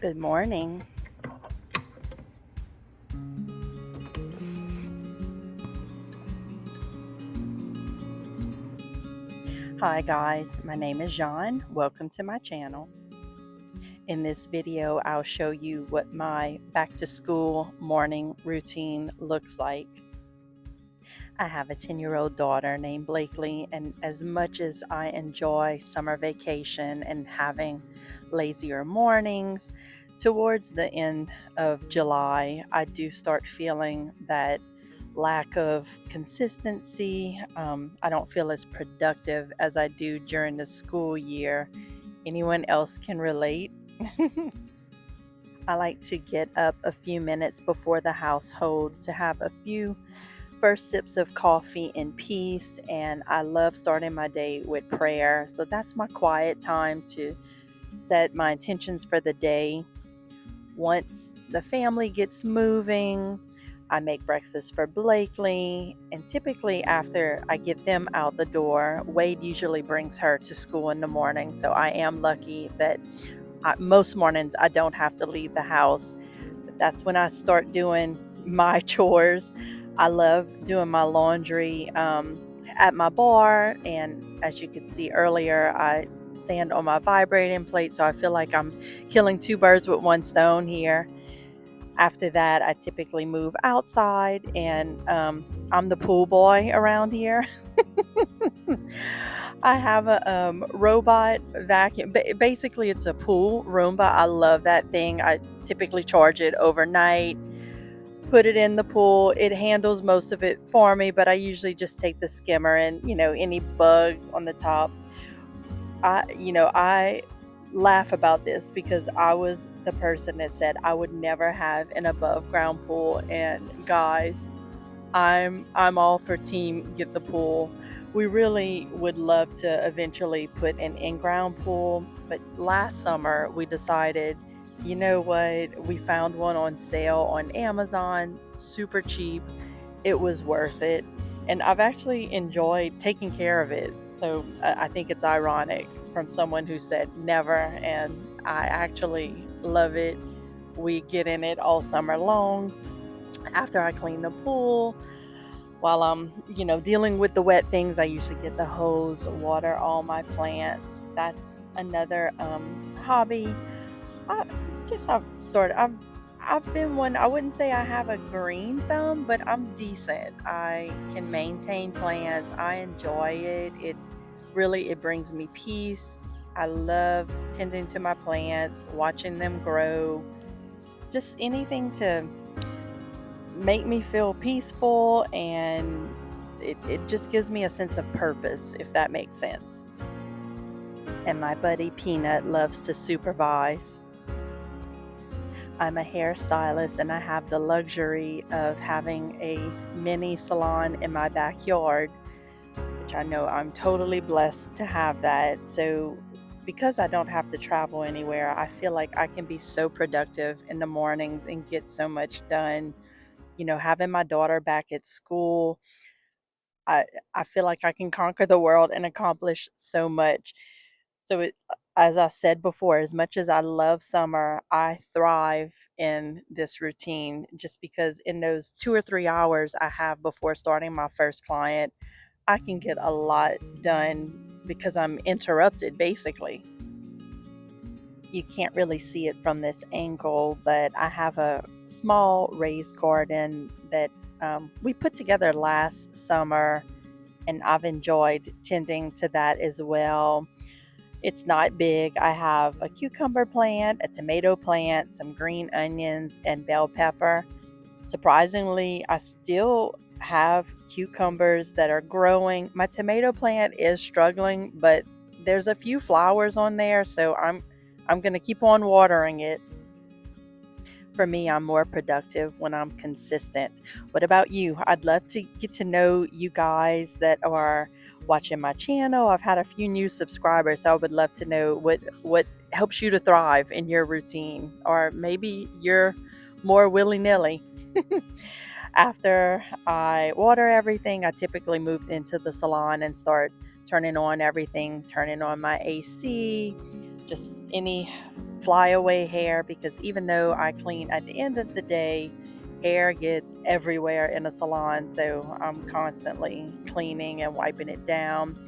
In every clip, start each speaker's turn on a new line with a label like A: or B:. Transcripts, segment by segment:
A: Good morning. Hi guys, my name is Jeanne. Welcome to my channel. In this video, I'll show you what my back to school morning routine looks like. I have a 10-year-old daughter named Blakely, and as much as I enjoy summer vacation and having lazier mornings, towards the end of July, I do start feeling that lack of consistency. I don't feel as productive as I do during the school year. Anyone else can relate? I like to get up a few minutes before the household to have a few first sips of coffee in peace, and I love starting my day with prayer. So that's my quiet time to set my intentions for the day. Once the family gets moving, I make breakfast for Blakely, and typically after I get them out the door, Wade usually brings her to school in the morning. So I am lucky that most mornings I don't have to leave the house. But that's when I start doing my chores. I love doing my laundry at my bar, and as you could see earlier, I stand on my vibrating plate, so I feel like I'm killing two birds with one stone here. After that, I typically move outside, and I'm the pool boy around here. I have a robot vacuum. Basically, it's a pool Roomba. I love that thing. I typically charge it overnight, put it in the pool. It handles most of it for me, but I usually just take the skimmer and, any bugs on the top. I laugh about this because I was the person that said I would never have an above ground pool, and guys, I'm all for team get the pool. We really would love to eventually put an in-ground pool, but last summer we decided, you know what? We found one on sale on Amazon, super cheap. It was worth it. And I've actually enjoyed taking care of it. So I think it's ironic from someone who said never, and I actually love it. We get in it all summer long. After I clean the pool, while I'm, dealing with the wet things, I usually get the hose, water all my plants. That's another hobby. I guess I've been one. I wouldn't say I have a green thumb, but I'm decent. I can maintain plants. I enjoy it. It brings me peace. I love tending to my plants, watching them grow. Just anything to make me feel peaceful, and it just gives me a sense of purpose, if that makes sense. And my buddy Peanut loves to supervise. I'm a hairstylist, and I have the luxury of having a mini salon in my backyard, which I know I'm totally blessed to have that. So because I don't have to travel anywhere, I feel like I can be so productive in the mornings and get so much done. Having my daughter back at school, I I feel like I can conquer the world and accomplish so much. So as I said before, as much as I love summer, I thrive in this routine just because in those 2 or 3 hours I have before starting my first client, I can get a lot done because I'm interrupted basically. You can't really see it from this angle, but I have a small raised garden that we put together last summer, and I've enjoyed tending to that as well. It's not big. I have a cucumber plant, a tomato plant, some green onions, and bell pepper. Surprisingly, I still have cucumbers that are growing. My tomato plant is struggling, but there's a few flowers on there, so I'm going to keep on watering it. For me, I'm more productive when I'm consistent. What about you? I'd love to get to know you guys that are watching my channel. I've had a few new subscribers, so I would love to know what helps you to thrive in your routine, or maybe you're more willy-nilly. After I water everything, I typically move into the salon and start turning on everything, turning on my AC, just any flyaway hair, because even though I clean, at the end of the day, hair gets everywhere in a salon, so I'm constantly cleaning and wiping it down.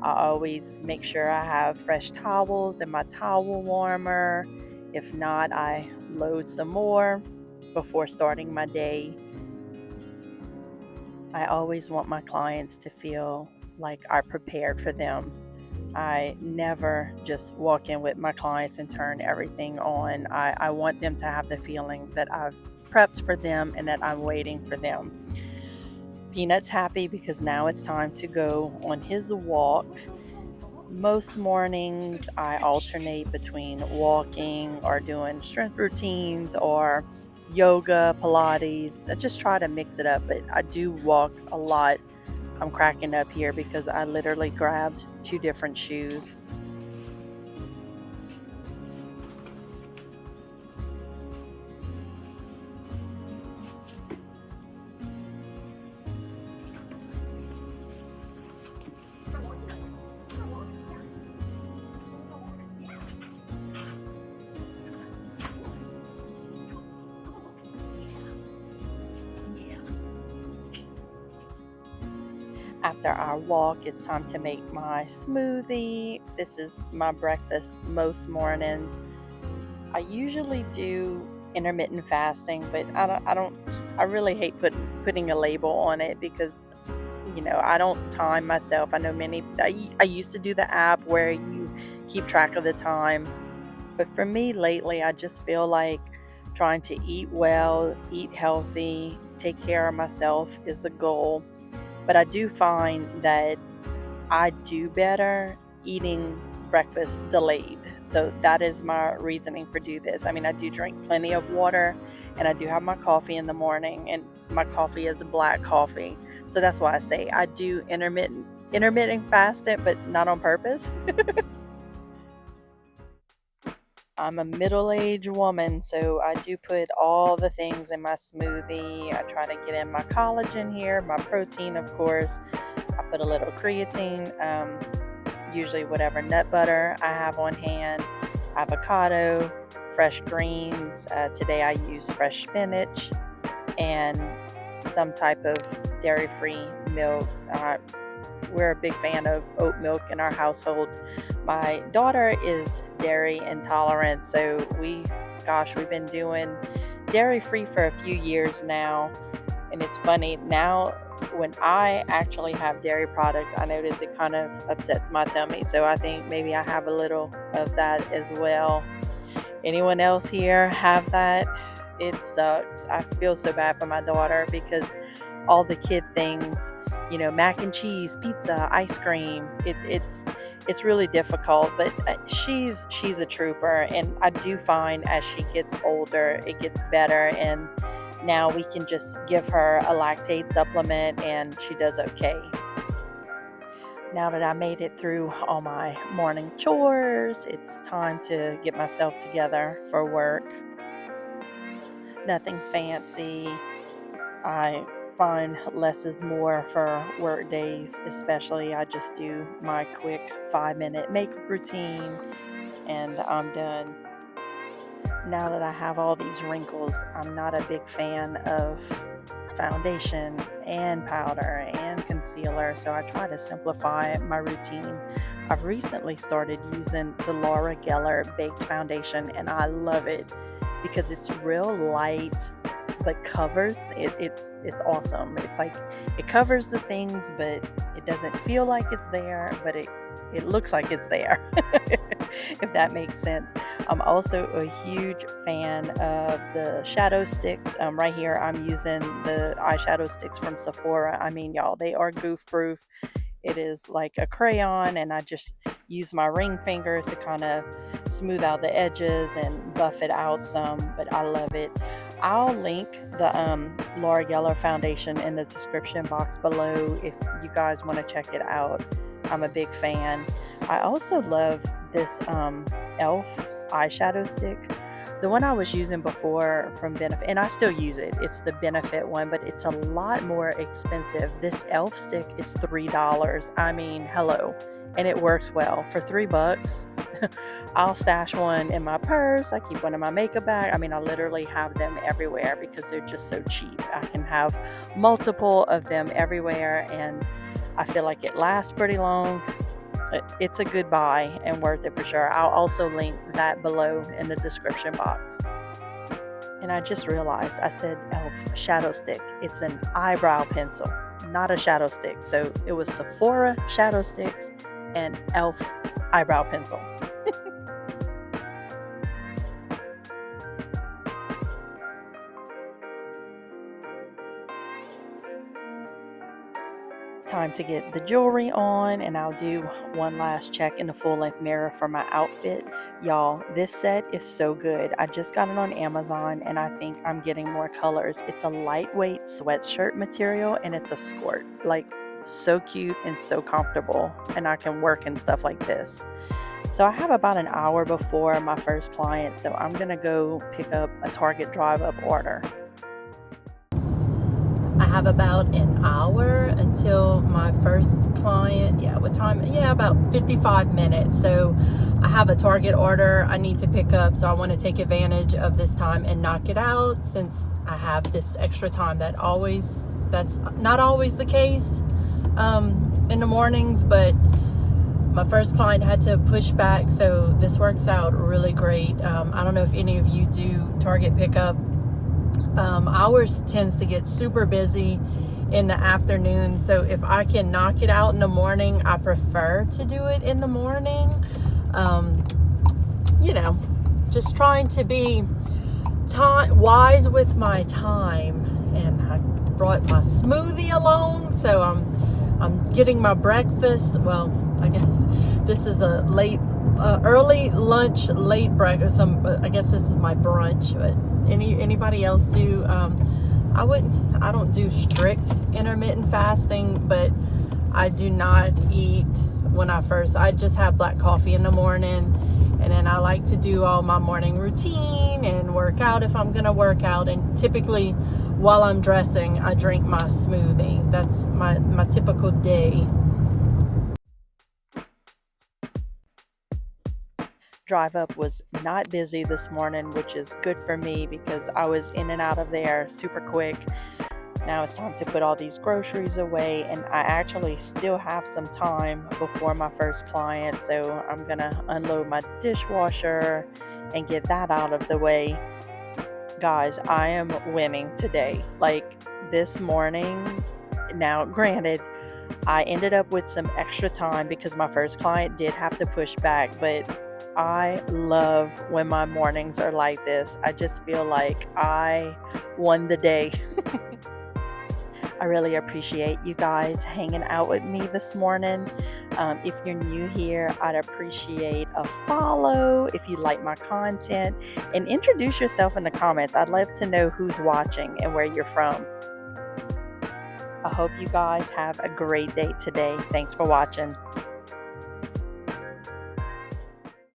A: I always make sure I have fresh towels in my towel warmer. If not, I load some more before starting my day. I always want my clients to feel like I prepared for them. I never just walk in with my clients and turn everything on. I want them to have the feeling that I've prepped for them and that I'm waiting for them. Peanut's happy because now it's time to go on his walk. Most mornings I alternate between walking or doing strength routines or yoga, Pilates. I just try to mix it up, but I do walk a lot. I'm cracking up here because I literally grabbed 2 different shoes. After our walk, it's time to make my smoothie. This is my breakfast most mornings. I usually do intermittent fasting, but I really hate putting a label on it because, I don't time myself. I know I used to do the app where you keep track of the time, but for me lately, I just feel like trying to eat well, eat healthy, take care of myself is the goal. But I do find that I do better eating breakfast delayed. So that is my reasoning for do this. I mean, I do drink plenty of water and I do have my coffee in the morning, and my coffee is black coffee. So that's why I say I do intermittent fasting, but not on purpose. I'm a middle-aged woman, so I do put all the things in my smoothie. I try to get in my collagen here, my protein, of course. I put a little creatine, usually whatever nut butter I have on hand, avocado, fresh greens. Today I use fresh spinach and some type of dairy-free milk. We're a big fan of oat milk in our household. My daughter is dairy intolerant, so we've been doing dairy free for a few years now. And it's funny, now when I actually have dairy products, I notice it kind of upsets my tummy. So I think maybe I have a little of that as well. Anyone else here have that? It sucks. I feel so bad for my daughter because all the kid things, mac and cheese, pizza, ice cream, it's really difficult, but she's a trooper, and I do find as she gets older it gets better, and now we can just give her a lactate supplement and she does okay. Now that I made it through all my morning chores, it's time to get myself together for work. Nothing fancy. I find less is more for work days, especially. I just do my quick 5-minute makeup routine and I'm done. Now that I have all these wrinkles, I'm not a big fan of foundation and powder and concealer, so I try to simplify my routine. I've recently started using the Laura Geller Baked Foundation, and I love it because it's real light but covers it's awesome. It's like it covers the things, but it doesn't feel like it's there, but it looks like it's there. If that makes sense. I'm also a huge fan of the shadow sticks. Right here I'm using the eyeshadow sticks from Sephora. I mean, y'all, they are goof proof. It is like a crayon, and I just use my ring finger to kind of smooth out the edges and buff it out some, but I love it. I'll link the Laura Geller foundation in the description box below if you guys want to check it out. I'm a big fan. I also love this e.l.f. eyeshadow stick. The one I was using before from Benefit, and I still use it, it's the Benefit one, but it's a lot more expensive. This elf stick is $3. I mean, hello. And it works well. For $3, I'll stash one in my purse. I keep one in my makeup bag. I mean, I literally have them everywhere because they're just so cheap. I can have multiple of them everywhere, and I feel like it lasts pretty long. It's a good buy and worth it for sure. I'll also link that below in the description box. And I just realized I said elf shadow stick. It's an eyebrow pencil, not a shadow stick. So it was Sephora shadow sticks and elf eyebrow pencil. Time to get the jewelry on, and I'll do one last check in the full length mirror for my outfit. Y'all, this set is so good. I just got it on Amazon, and I think I'm getting more colors. It's a lightweight sweatshirt material, and it's a skirt. Like, so cute and so comfortable, and I can work and stuff like this. So I have about an hour before my first client, so I'm gonna go pick up a Target drive up order. I have about an hour until my first client. Yeah, what time? Yeah, about 55 minutes. So I have a Target order I need to pick up. So I want to take advantage of this time and knock it out since I have this extra time. That's not always the case in the mornings, but my first client had to push back. So this works out really great. I don't know if any of you do Target pickup. Ours tends to get super busy in the afternoon, so if I can knock it out in the morning, I prefer to do it in the morning. You know, just trying to be wise with my time. And I brought my smoothie along, so I'm getting my breakfast. Well, I guess this is a early lunch, late breakfast. I guess this is my brunch, but anybody else do? I don't do strict intermittent fasting, but I do not eat I just have black coffee in the morning, and then I like to do all my morning routine and work out if I'm gonna work out. And typically while I'm dressing, I drink my smoothie. That's my typical day. Drive up was not busy this morning, which is good for me because I was in and out of there super quick. Now it's time to put all these groceries away, and I actually still have some time before my first client, so I'm gonna unload my dishwasher and get that out of the way. Guys, I am winning today. Like, this morning, now granted, I ended up with some extra time because my first client did have to push back, but I love when my mornings are like this. I just feel like I won the day. I really appreciate you guys hanging out with me this morning. If you're new here, I'd appreciate a follow if you like my content, and introduce yourself in the comments. I'd love to know who's watching and where you're from. I hope you guys have a great day today. Thanks for watching.